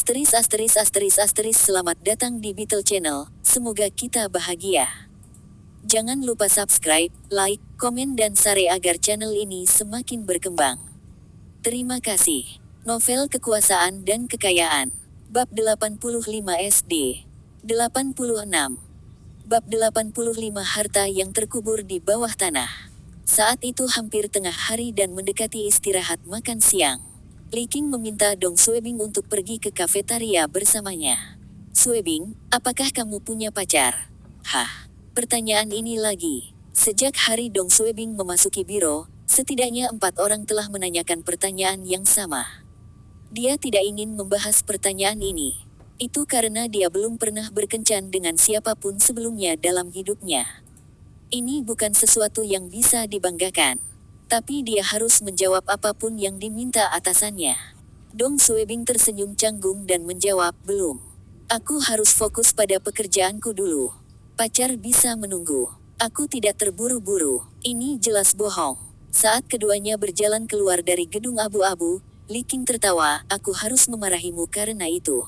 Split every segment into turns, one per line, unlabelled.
Selamat datang di Beetle Channel, semoga kita bahagia. Jangan lupa subscribe, like, komen dan share agar channel ini semakin berkembang. Terima kasih. Novel Kekuasaan dan Kekayaan. Bab 85 SD. 86. Bab 85 Harta yang terkubur di bawah tanah. Saat itu hampir tengah hari dan mendekati istirahat makan siang. Li Qing meminta Dong Suebing untuk pergi ke kafetaria bersamanya. "Suebing, apakah kamu punya pacar?" "Hah? Pertanyaan ini lagi." Sejak hari Dong Suebing memasuki biro, setidaknya 4 orang telah menanyakan pertanyaan yang sama. Dia tidak ingin membahas pertanyaan ini. Itu karena dia belum pernah berkencan dengan siapapun sebelumnya dalam hidupnya. Ini bukan sesuatu yang bisa dibanggakan. Tapi dia harus menjawab apapun yang diminta atasannya. Dong Suebing tersenyum canggung dan menjawab, "Belum. Aku harus fokus pada pekerjaanku dulu. Pacar bisa menunggu. Aku tidak terburu-buru." Ini jelas bohong. Saat keduanya berjalan keluar dari gedung abu-abu, Li Qing tertawa, "Aku harus memarahimu karena itu."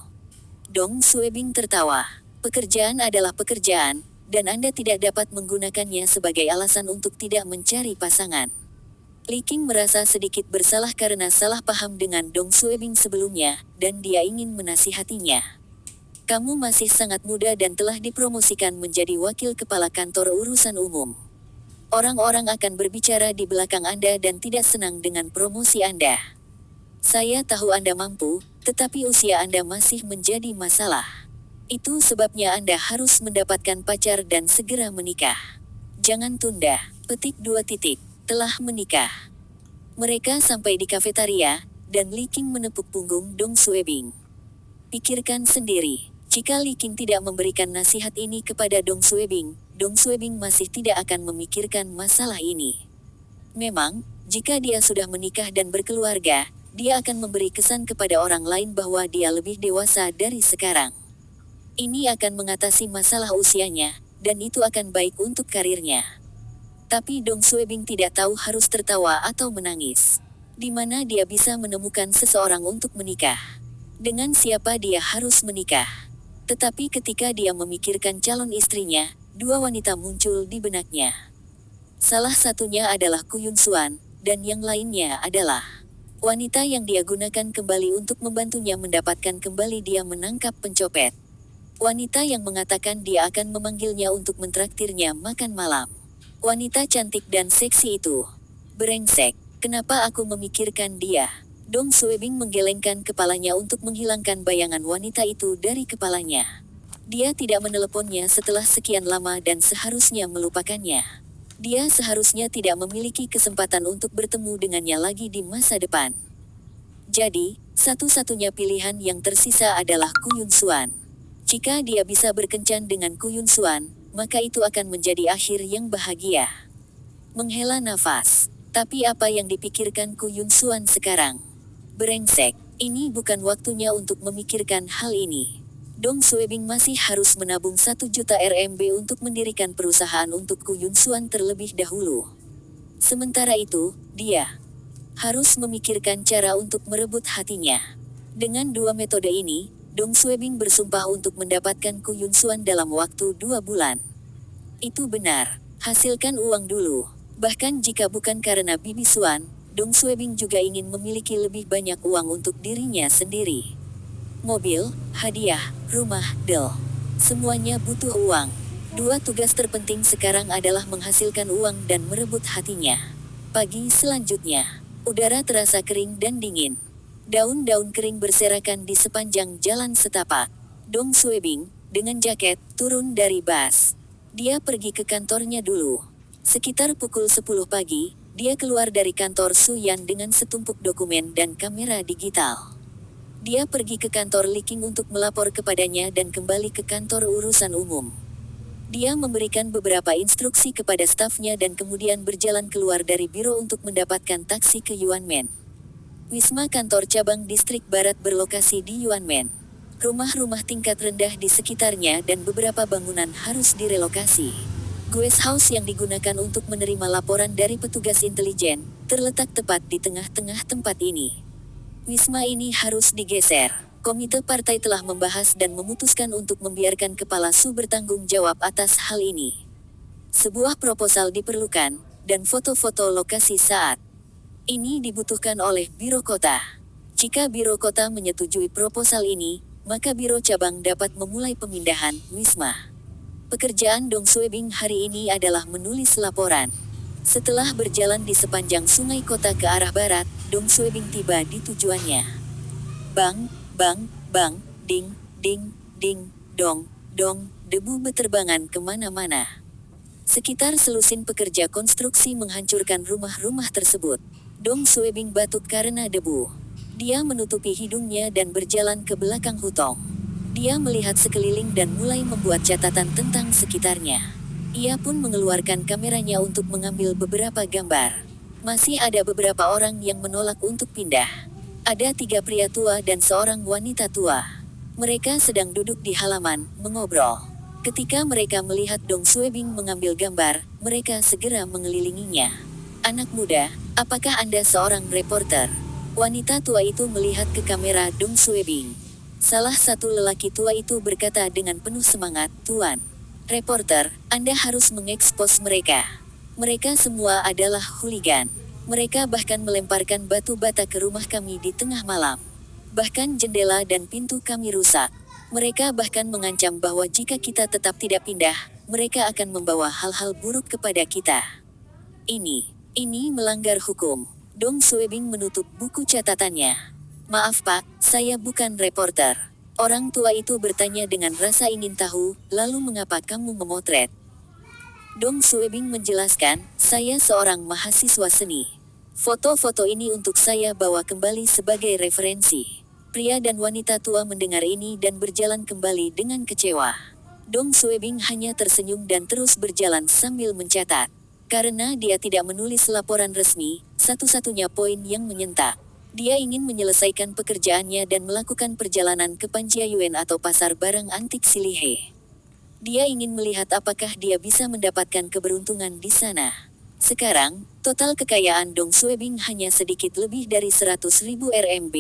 Dong Suebing tertawa. "Pekerjaan adalah pekerjaan, dan Anda tidak dapat menggunakannya sebagai alasan untuk tidak mencari pasangan." Li Qing merasa sedikit bersalah karena salah paham dengan Dong Suebing sebelumnya, dan dia ingin menasihatinya. "Kamu masih sangat muda dan telah dipromosikan menjadi wakil kepala kantor urusan umum. Orang-orang akan berbicara di belakang Anda dan tidak senang dengan promosi Anda. Saya tahu Anda mampu, tetapi usia Anda masih menjadi masalah. Itu sebabnya Anda harus mendapatkan pacar dan segera menikah. Jangan tunda." Petik 2. Telah menikah. Mereka sampai di kafetaria, dan Li Qing menepuk punggung Dong Suebing. Pikirkan sendiri, jika Li Qing tidak memberikan nasihat ini kepada Dong Suebing masih tidak akan memikirkan masalah ini. Memang, jika dia sudah menikah dan berkeluarga, dia akan memberi kesan kepada orang lain bahwa dia lebih dewasa dari sekarang. Ini akan mengatasi masalah usianya, dan itu akan baik untuk karirnya. Tapi Dong Suebing tidak tahu harus tertawa atau menangis. Di mana dia bisa menemukan seseorang untuk menikah? Dengan siapa dia harus menikah? Tetapi ketika dia memikirkan calon istrinya, 2 wanita muncul di benaknya. Salah satunya adalah Ku Yun Xuan, dan yang lainnya adalah wanita yang dia gunakan kembali untuk membantunya mendapatkan kembali dia menangkap pencopet. Wanita yang mengatakan dia akan memanggilnya untuk mentraktirnya makan malam. Wanita cantik dan seksi itu. Brengsek, kenapa aku memikirkan dia? Dong Suebing menggelengkan kepalanya untuk menghilangkan bayangan wanita itu dari kepalanya. Dia tidak meneleponnya setelah sekian lama dan seharusnya melupakannya. Dia seharusnya tidak memiliki kesempatan untuk bertemu dengannya lagi di masa depan. Jadi, satu-satunya pilihan yang tersisa adalah Ku Yun Xuan. Jika dia bisa berkencan dengan Ku Yun Xuan, maka itu akan menjadi akhir yang bahagia. Menghela nafas. Tapi apa yang dipikirkan Ku Yun Xuan sekarang? Brengsek, ini bukan waktunya untuk memikirkan hal ini. Dong Suebing masih harus menabung 1 juta RMB untuk mendirikan perusahaan untuk Ku Yun Xuan terlebih dahulu. Sementara itu, dia harus memikirkan cara untuk merebut hatinya. Dengan 2 metode ini, Dong Suebing bersumpah untuk mendapatkan Ku Yun Xuan dalam waktu 2 bulan. Itu benar, hasilkan uang dulu. Bahkan jika bukan karena Bibi Xuan, Dong Suebing juga ingin memiliki lebih banyak uang untuk dirinya sendiri. Mobil, hadiah, rumah, semuanya butuh uang. 2 tugas terpenting sekarang adalah menghasilkan uang dan merebut hatinya. Pagi selanjutnya, udara terasa kering dan dingin. Daun-daun kering berserakan di sepanjang jalan setapak. Dong Suebing, dengan jaket, turun dari bus. Dia pergi ke kantornya dulu. Sekitar pukul 10 pagi, dia keluar dari kantor Su Yan dengan setumpuk dokumen dan kamera digital. Dia pergi ke kantor Li Qing untuk melapor kepadanya dan kembali ke kantor urusan umum. Dia memberikan beberapa instruksi kepada stafnya dan kemudian berjalan keluar dari biro untuk mendapatkan taksi ke Yuanmen. Wisma kantor cabang distrik barat berlokasi di Yuanmen. Rumah-rumah tingkat rendah di sekitarnya dan beberapa bangunan harus direlokasi. Guest house yang digunakan untuk menerima laporan dari petugas intelijen, terletak tepat di tengah-tengah tempat ini. Wisma ini harus digeser. Komite partai telah membahas dan memutuskan untuk membiarkan Kepala Su bertanggung jawab atas hal ini. Sebuah proposal diperlukan, dan foto-foto lokasi saat ini dibutuhkan oleh Biro Kota. Jika Biro Kota menyetujui proposal ini, maka Biro Cabang dapat memulai pemindahan Wisma. Pekerjaan Dong Suebing hari ini adalah menulis laporan. Setelah berjalan di sepanjang sungai kota ke arah barat, Dong Suebing tiba di tujuannya. Bang, bang, bang, ding, ding, ding, dong, dong, debu beterbangan kemana-mana. Sekitar selusin pekerja konstruksi menghancurkan rumah-rumah tersebut. Dong Suebing batuk karena debu. Dia menutupi hidungnya dan berjalan ke belakang hutong. Dia melihat sekeliling dan mulai membuat catatan tentang sekitarnya. Ia pun mengeluarkan kameranya untuk mengambil beberapa gambar. Masih ada beberapa orang yang menolak untuk pindah. Ada 3 pria tua dan seorang wanita tua. Mereka sedang duduk di halaman, mengobrol. Ketika mereka melihat Dong Suebing mengambil gambar, mereka segera mengelilinginya. Anak muda, apakah Anda seorang reporter? Wanita tua itu melihat ke kamera Dong Suebing. Salah satu lelaki tua itu berkata dengan penuh semangat, "Tuan reporter, Anda harus mengekspos mereka. Mereka semua adalah hooligan. Mereka bahkan melemparkan batu bata ke rumah kami di tengah malam. Bahkan jendela dan pintu kami rusak. Mereka bahkan mengancam bahwa jika kita tetap tidak pindah, mereka akan membawa hal-hal buruk kepada kita. Ini melanggar hukum." Dong Suebing menutup buku catatannya. "Maaf Pak, saya bukan reporter." Orang tua itu bertanya dengan rasa ingin tahu, "Lalu mengapa kamu memotret?" Dong Suebing menjelaskan, "Saya seorang mahasiswa seni. Foto-foto ini untuk saya bawa kembali sebagai referensi." Pria dan wanita tua mendengar ini dan berjalan kembali dengan kecewa. Dong Suebing hanya tersenyum dan terus berjalan sambil mencatat. Karena dia tidak menulis laporan resmi, satu-satunya poin yang menyentak. Dia ingin menyelesaikan pekerjaannya dan melakukan perjalanan ke Panjiayuan atau pasar barang antik Silihe. Dia ingin melihat apakah dia bisa mendapatkan keberuntungan di sana. Sekarang, total kekayaan Dong Suebing hanya sedikit lebih dari 100.000 RMB.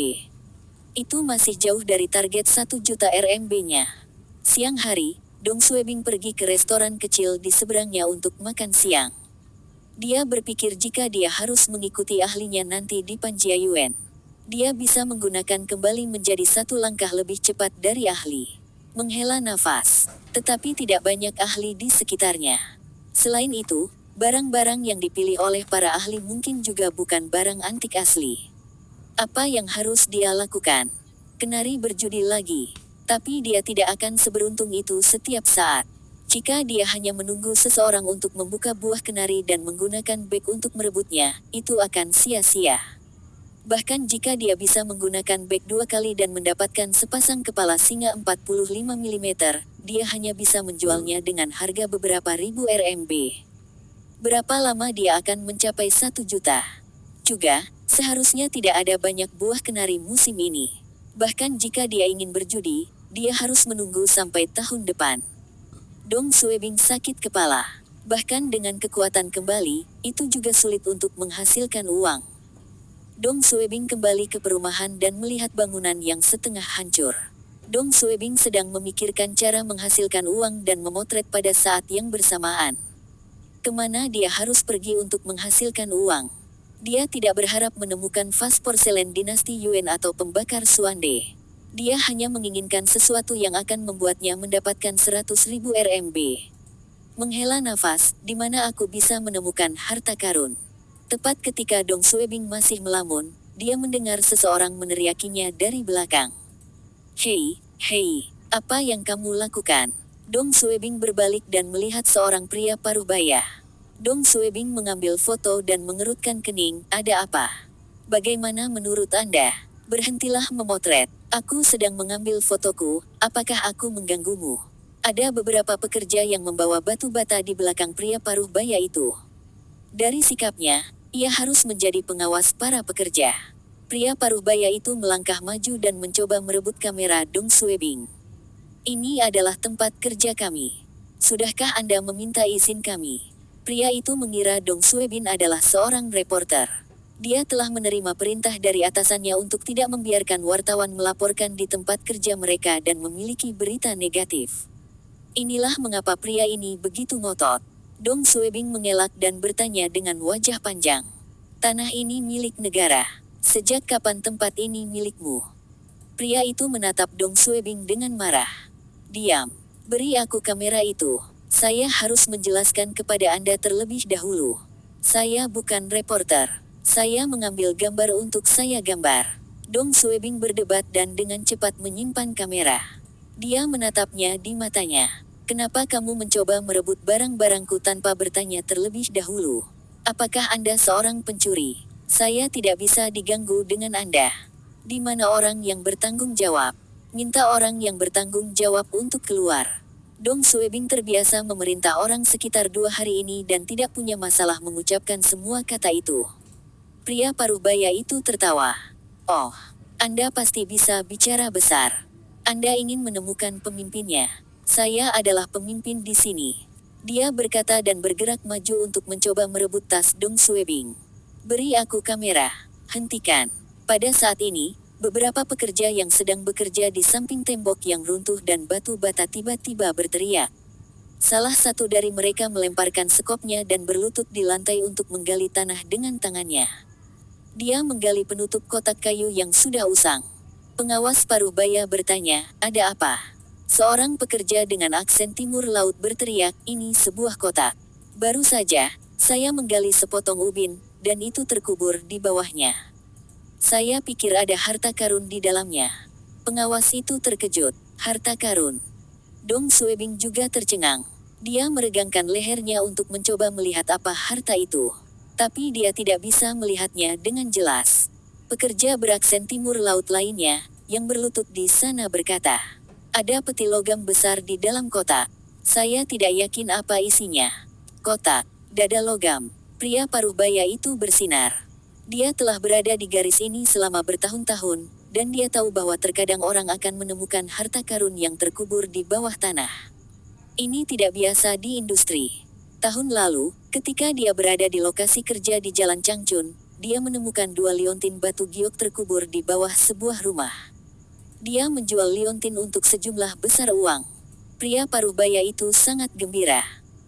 Itu masih jauh dari target 1 juta RMB-nya. Siang hari, Dong Suebing pergi ke restoran kecil di seberangnya untuk makan siang. Dia berpikir jika dia harus mengikuti ahlinya nanti di Panjiayuan, dia bisa menggunakan kembali menjadi 1 langkah lebih cepat dari ahli. Menghela nafas, tetapi tidak banyak ahli di sekitarnya. Selain itu, barang-barang yang dipilih oleh para ahli mungkin juga bukan barang antik asli. Apa yang harus dia lakukan? Kenari berjudi lagi. Tapi dia tidak akan seberuntung itu setiap saat. Jika dia hanya menunggu seseorang untuk membuka buah kenari dan menggunakan beg untuk merebutnya, itu akan sia-sia. Bahkan jika dia bisa menggunakan beg 2 kali dan mendapatkan sepasang kepala singa 45 mm, dia hanya bisa menjualnya dengan harga beberapa ribu RMB. Berapa lama dia akan mencapai 1 juta? Juga, seharusnya tidak ada banyak buah kenari musim ini. Bahkan jika dia ingin berjudi, dia harus menunggu sampai tahun depan. Dong Suebing sakit kepala. Bahkan dengan kekuatan kembali, itu juga sulit untuk menghasilkan uang. Dong Suebing kembali ke perumahan dan melihat bangunan yang setengah hancur. Dong Suebing sedang memikirkan cara menghasilkan uang dan memotret pada saat yang bersamaan. Kemana dia harus pergi untuk menghasilkan uang? Dia tidak berharap menemukan vas porselen dinasti Yuan atau pembakar Suande. Dia hanya menginginkan sesuatu yang akan membuatnya mendapatkan 100.000 RMB. Menghela nafas, di mana aku bisa menemukan harta karun? Tepat ketika Dong Suebing masih melamun, dia mendengar seseorang meneriakinya dari belakang. Hei, apa yang kamu lakukan?" Dong Suebing berbalik dan melihat seorang pria paruh baya. Dong Suebing mengambil foto dan mengerutkan kening, "Ada apa? Bagaimana menurut Anda? Berhentilah memotret. Aku sedang mengambil fotoku, apakah aku mengganggumu?" Ada beberapa pekerja yang membawa batu bata di belakang pria paruh baya itu. Dari sikapnya, ia harus menjadi pengawas para pekerja. Pria paruh baya itu melangkah maju dan mencoba merebut kamera Dong Suebing. "Ini adalah tempat kerja kami. Sudahkah Anda meminta izin kami?" Pria itu mengira Dong Suebing adalah seorang reporter. Dia telah menerima perintah dari atasannya untuk tidak membiarkan wartawan melaporkan di tempat kerja mereka dan memiliki berita negatif. Inilah mengapa pria ini begitu ngotot. Dong Suebing mengelak dan bertanya dengan wajah panjang. Tanah ini milik negara. Sejak kapan tempat ini milikmu? Pria itu menatap Dong Suebing dengan marah. Diam. Beri aku kamera itu. Saya harus menjelaskan kepada Anda terlebih dahulu. Saya bukan reporter. Saya mengambil gambar untuk saya gambar. Dong Suebing berdebat dan dengan cepat menyimpan kamera. Dia menatapnya di matanya. Kenapa kamu mencoba merebut barang-barangku tanpa bertanya terlebih dahulu? Apakah Anda seorang pencuri? Saya tidak bisa diganggu dengan Anda. Di mana orang yang bertanggung jawab? Minta orang yang bertanggung jawab untuk keluar. Dong Suebing terbiasa memerintah orang sekitar 2 hari ini dan tidak punya masalah mengucapkan semua kata itu. Pria paruh baya itu tertawa. Oh, Anda pasti bisa bicara besar. Anda ingin menemukan pemimpinnya. Saya adalah pemimpin di sini. Dia berkata dan bergerak maju untuk mencoba merebut tas Dong Suebing. Beri aku kamera. Hentikan. Pada saat ini, beberapa pekerja yang sedang bekerja di samping tembok yang runtuh dan batu bata tiba-tiba berteriak. Salah satu dari mereka melemparkan sekopnya dan berlutut di lantai untuk menggali tanah dengan tangannya. Dia menggali penutup kotak kayu yang sudah usang. Pengawas paruh baya bertanya, ada apa? Seorang pekerja dengan aksen timur laut berteriak, ini sebuah kotak. Baru saja, saya menggali sepotong ubin, dan itu terkubur di bawahnya. Saya pikir ada harta karun di dalamnya. Pengawas itu terkejut. Harta karun. Dong Suebing juga tercengang. Dia meregangkan lehernya untuk mencoba melihat apa harta itu. Tapi dia tidak bisa melihatnya dengan jelas. Pekerja beraksen timur laut lainnya, yang berlutut di sana berkata, ada peti logam besar di dalam kotak. Saya tidak yakin apa isinya. Kotak, dada logam. Pria paruh baya itu bersinar. Dia telah berada di garis ini selama bertahun-tahun, dan dia tahu bahwa terkadang orang akan menemukan harta karun yang terkubur di bawah tanah. Ini tidak biasa di industri. Tahun lalu, ketika dia berada di lokasi kerja di Jalan Changchun, dia menemukan 2 liontin batu giok terkubur di bawah sebuah rumah. Dia menjual liontin untuk sejumlah besar uang. Pria paruh baya itu sangat gembira.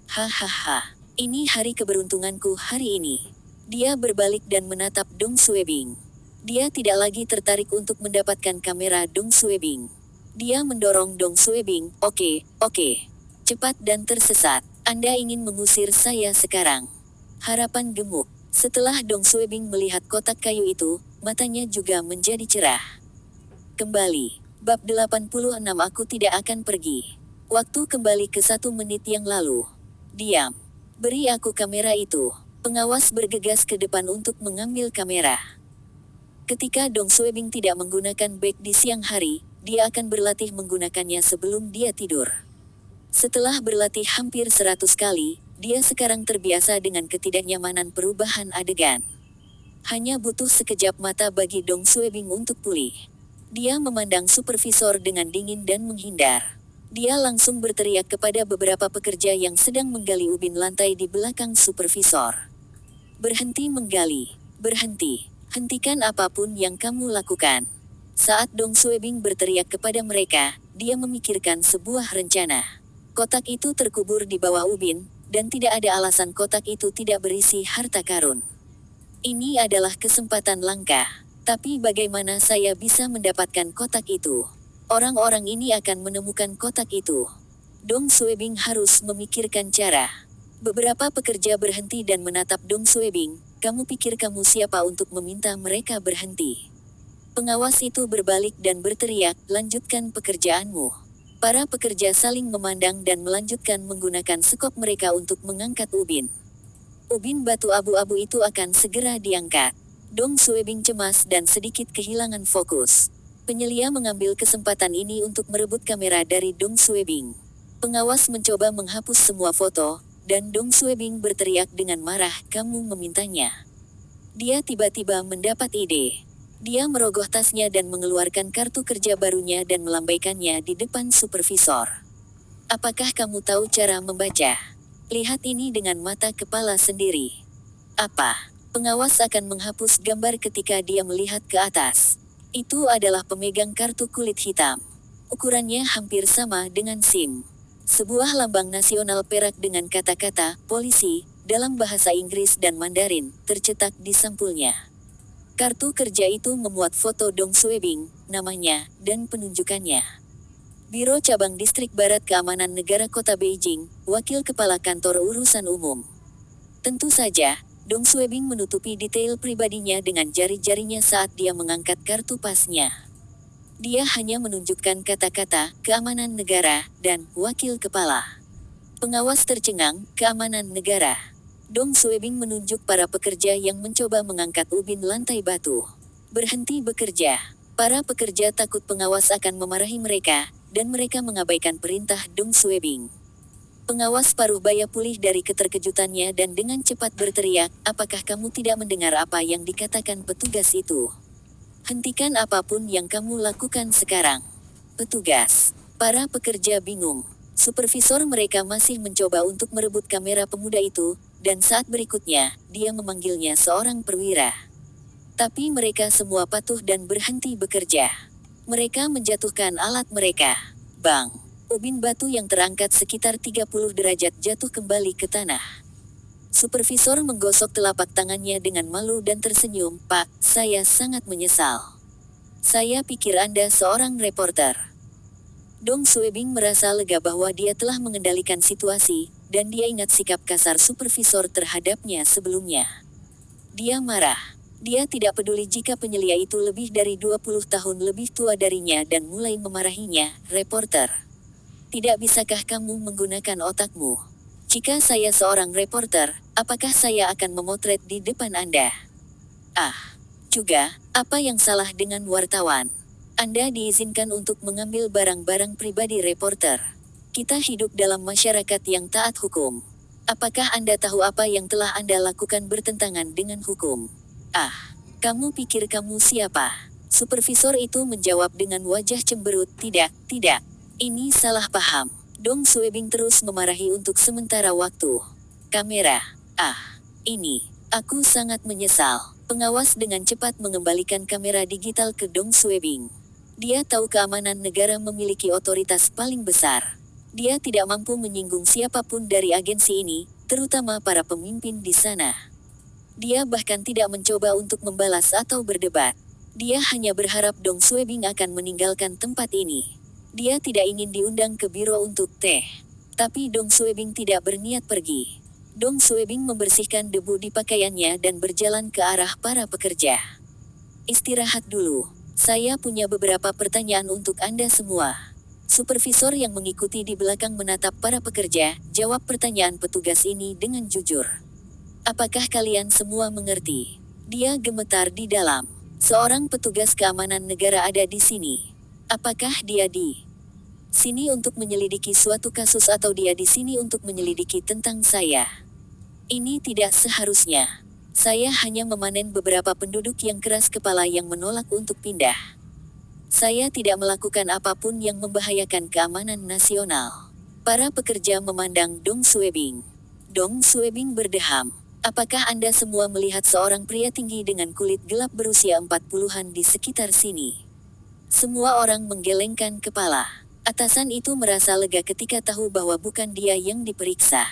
Hahaha, ini hari keberuntunganku hari ini. Dia berbalik dan menatap Dong Suebing. Dia tidak lagi tertarik untuk mendapatkan kamera Dong Suebing. Dia mendorong Dong Suebing, oke. Cepat dan tersesat. Anda ingin mengusir saya sekarang. Harapan gemuk. Setelah Dong Suebing melihat kotak kayu itu, matanya juga menjadi cerah. Kembali. Bab 86 Aku tidak akan pergi. Waktu kembali ke 1 menit yang lalu. Diam. Beri aku kamera itu. Pengawas bergegas ke depan untuk mengambil kamera. Ketika Dong Suebing tidak menggunakan beg di siang hari, dia akan berlatih menggunakannya sebelum dia tidur. Setelah berlatih hampir 100 kali, dia sekarang terbiasa dengan ketidaknyamanan perubahan adegan. Hanya butuh sekejap mata bagi Dong Suebing untuk pulih. Dia memandang supervisor dengan dingin dan menghindar. Dia langsung berteriak kepada beberapa pekerja yang sedang menggali ubin lantai di belakang supervisor. Berhenti menggali. Berhenti. Hentikan apapun yang kamu lakukan. Saat Dong Suebing berteriak kepada mereka, dia memikirkan sebuah rencana. Kotak itu terkubur di bawah ubin, dan tidak ada alasan kotak itu tidak berisi harta karun. Ini adalah kesempatan langka. Tapi bagaimana saya bisa mendapatkan kotak itu? Orang-orang ini akan menemukan kotak itu. Dong Suebing harus memikirkan cara. Beberapa pekerja berhenti dan menatap Dong Suebing. Kamu pikir kamu siapa untuk meminta mereka berhenti? Pengawas itu berbalik dan berteriak, lanjutkan pekerjaanmu. Para pekerja saling memandang dan melanjutkan menggunakan sekop mereka untuk mengangkat ubin. Ubin batu abu-abu itu akan segera diangkat. Dong Suebing cemas dan sedikit kehilangan fokus. Penyelia mengambil kesempatan ini untuk merebut kamera dari Dong Suebing. Pengawas mencoba menghapus semua foto, dan Dong Suebing berteriak dengan marah, kamu memintanya. Dia tiba-tiba mendapat ide. Dia merogoh tasnya dan mengeluarkan kartu kerja barunya dan melambaikannya di depan supervisor. Apakah kamu tahu cara membaca? Lihat ini dengan mata kepala sendiri. Apa? Pengawas akan menghapus gambar ketika dia melihat ke atas. Itu adalah pemegang kartu kulit hitam. Ukurannya hampir sama dengan SIM. Sebuah lambang nasional perak dengan kata-kata "polisi" dalam bahasa Inggris dan Mandarin tercetak di sampulnya. Kartu kerja itu memuat foto Dong Suebing, namanya, dan penunjukannya. Biro Cabang Distrik Barat Keamanan Negara Kota Beijing, Wakil Kepala Kantor Urusan Umum. Tentu saja, Dong Suebing menutupi detail pribadinya dengan jari-jarinya saat dia mengangkat kartu pasnya. Dia hanya menunjukkan kata-kata "keamanan negara" dan "wakil kepala". Pengawas tercengang, "keamanan negara". Dong Suebing menunjuk para pekerja yang mencoba mengangkat ubin lantai batu. Berhenti bekerja. Para pekerja takut pengawas akan memarahi mereka, dan mereka mengabaikan perintah Dong Suebing. Pengawas paruh baya pulih dari keterkejutannya dan dengan cepat berteriak, "Apakah kamu tidak mendengar apa yang dikatakan petugas itu? Hentikan apapun yang kamu lakukan sekarang." Petugas. Para pekerja bingung. Supervisor mereka masih mencoba untuk merebut kamera pemuda itu, dan saat berikutnya, dia memanggilnya seorang perwira. Tapi mereka semua patuh dan berhenti bekerja. Mereka menjatuhkan alat mereka. Bang! Ubin batu yang terangkat sekitar 30 derajat jatuh kembali ke tanah. Supervisor menggosok telapak tangannya dengan malu dan tersenyum, "Pak, saya sangat menyesal. Saya pikir Anda seorang reporter." Dong Suebing merasa lega bahwa dia telah mengendalikan situasi, dan dia ingat sikap kasar supervisor terhadapnya sebelumnya. Dia marah. Dia tidak peduli jika penyelia itu lebih dari 20 tahun lebih tua darinya dan mulai memarahinya, "Reporter. Tidak bisakah kamu menggunakan otakmu? Jika saya seorang reporter, apakah saya akan memotret di depan Anda? Juga, apa yang salah dengan wartawan? Anda diizinkan untuk mengambil barang-barang pribadi reporter. Kita hidup dalam masyarakat yang taat hukum. Apakah Anda tahu apa yang telah Anda lakukan bertentangan dengan hukum? Kamu pikir kamu siapa?" Supervisor itu menjawab dengan wajah cemberut, "Tidak, tidak. Ini salah paham." Dong Suebing terus memarahi untuk sementara waktu. Kamera. Ini. Aku sangat menyesal. Pengawas dengan cepat mengembalikan kamera digital ke Dong Suebing. Dia tahu keamanan negara memiliki otoritas paling besar. Dia tidak mampu menyinggung siapapun dari agensi ini, terutama para pemimpin di sana. Dia bahkan tidak mencoba untuk membalas atau berdebat. Dia hanya berharap Dong Suebing akan meninggalkan tempat ini. Dia tidak ingin diundang ke biro untuk teh. Tapi Dong Suebing tidak berniat pergi. Dong Suebing membersihkan debu di pakaiannya dan berjalan ke arah para pekerja. "Istirahat dulu. Saya punya beberapa pertanyaan untuk Anda semua." Supervisor yang mengikuti di belakang menatap para pekerja, jawab pertanyaan petugas ini dengan jujur. "Apakah kalian semua mengerti?" Dia gemetar di dalam. "Seorang petugas keamanan negara ada di sini. Apakah dia di sini untuk menyelidiki suatu kasus atau dia di sini untuk menyelidiki tentang saya? Ini tidak seharusnya. Saya hanya memanen beberapa penduduk yang keras kepala yang menolak untuk pindah. Saya tidak melakukan apapun yang membahayakan keamanan nasional." Para pekerja memandang Dong Suebing. Dong Suebing berdeham. "Apakah Anda semua melihat seorang pria tinggi dengan kulit gelap berusia 40-an di sekitar sini?" Semua orang menggelengkan kepala. Atasan itu merasa lega ketika tahu bahwa bukan dia yang diperiksa.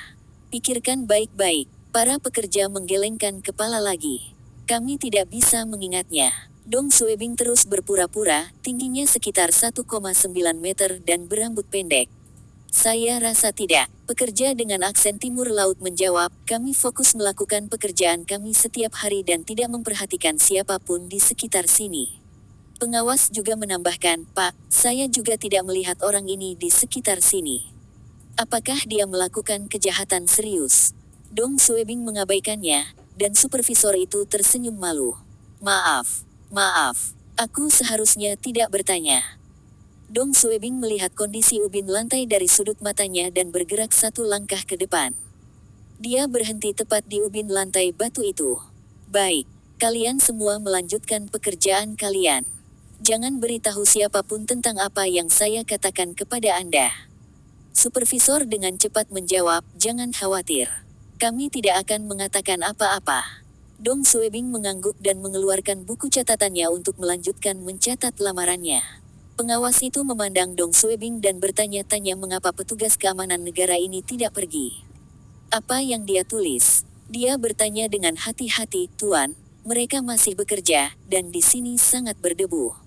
"Pikirkan baik-baik." Para pekerja menggelengkan kepala lagi. "Kami tidak bisa mengingatnya." Dong Suebing terus berpura-pura, tingginya sekitar 1,9 meter dan berambut pendek. "Saya rasa tidak." Pekerja dengan aksen timur laut menjawab, "Kami fokus melakukan pekerjaan kami setiap hari dan tidak memperhatikan siapapun di sekitar sini." Pengawas juga menambahkan, "Pak, saya juga tidak melihat orang ini di sekitar sini. Apakah dia melakukan kejahatan serius?" Dong Suebing mengabaikannya, dan supervisor itu tersenyum malu. Maaf, aku seharusnya tidak bertanya." Dong Suebing melihat kondisi ubin lantai dari sudut matanya dan bergerak satu langkah ke depan. Dia berhenti tepat di ubin lantai batu itu. "Baik, kalian semua melanjutkan pekerjaan kalian. Jangan beritahu siapapun tentang apa yang saya katakan kepada Anda." Supervisor dengan cepat menjawab, "Jangan khawatir. Kami tidak akan mengatakan apa-apa." Dong Suebing mengangguk dan mengeluarkan buku catatannya untuk melanjutkan mencatat lamarannya. Pengawas itu memandang Dong Suebing dan bertanya-tanya mengapa petugas keamanan negara ini tidak pergi. Apa yang dia tulis? Dia bertanya dengan hati-hati, Tuan, mereka masih bekerja, dan di sini sangat berdebu.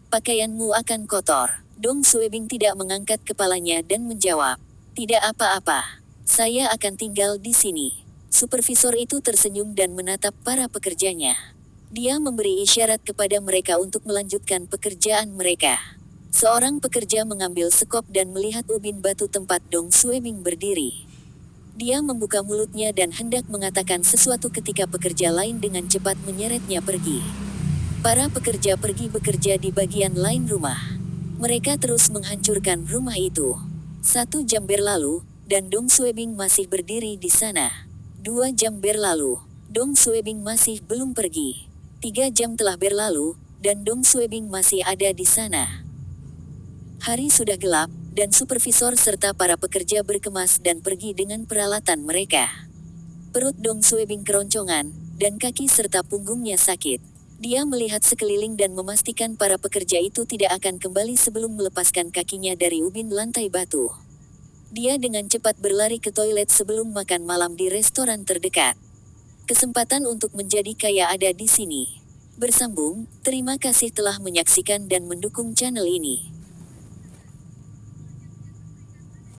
Pakaianmu akan kotor. Dong Suebing tidak mengangkat kepalanya dan menjawab, tidak apa-apa. Saya akan tinggal di sini. Supervisor itu tersenyum dan menatap para pekerjanya. Dia memberi isyarat kepada mereka untuk melanjutkan pekerjaan mereka. Seorang pekerja mengambil sekop dan melihat ubin batu tempat Dong Suebing berdiri. Dia membuka mulutnya dan hendak mengatakan sesuatu ketika pekerja lain dengan cepat menyeretnya pergi. Para pekerja pergi bekerja di bagian lain rumah. Mereka terus menghancurkan rumah itu. 1 jam berlalu, dan Dong Suebing masih berdiri di sana. 2 jam berlalu, Dong Suebing masih belum pergi. 3 jam telah berlalu, dan Dong Suebing masih ada di sana. Hari sudah gelap, dan supervisor serta para pekerja berkemas dan pergi dengan peralatan mereka. Perut Dong Suebing keroncongan, dan kaki serta punggungnya sakit. Dia melihat sekeliling dan memastikan para pekerja itu tidak akan kembali sebelum melepaskan kakinya dari ubin lantai batu. Dia dengan cepat berlari ke toilet sebelum makan malam di restoran terdekat. Kesempatan untuk menjadi kaya ada di sini. Bersambung, terima kasih telah menyaksikan dan mendukung channel ini.